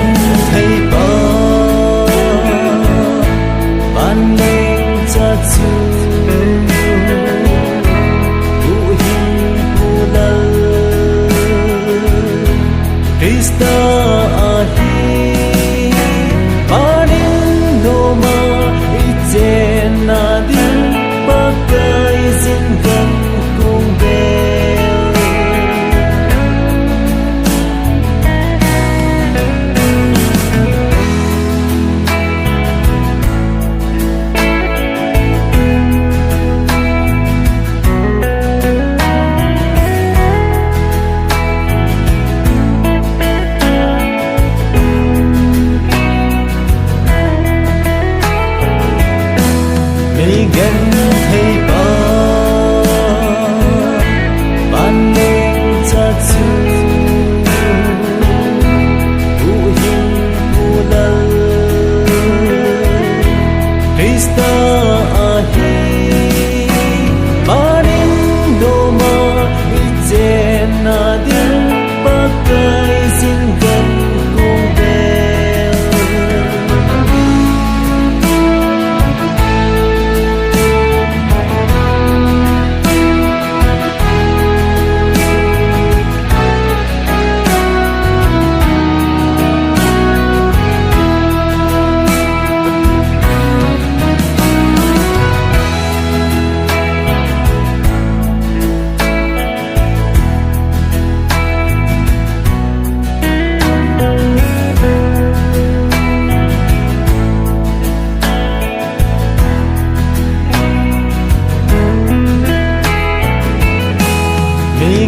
Migentheipa ban lengcha chu Huhhingpu lal Christa ahi panin nom'a ichen nadin Pakaiyin Gan kung bel Migentheipa ban lengcha chu Huhhingpu lal Christa ahi panin nom'a ichen nadin Pakaiyin Gan kung bel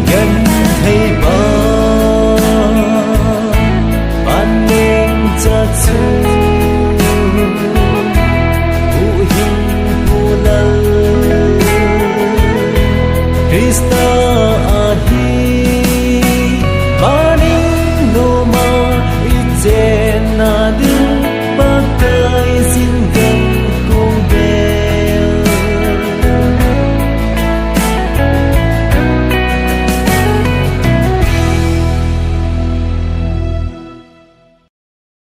Migentheipa ban lengcha chu Huhhingpu lal Christa ahi panin nom'a ichen nadin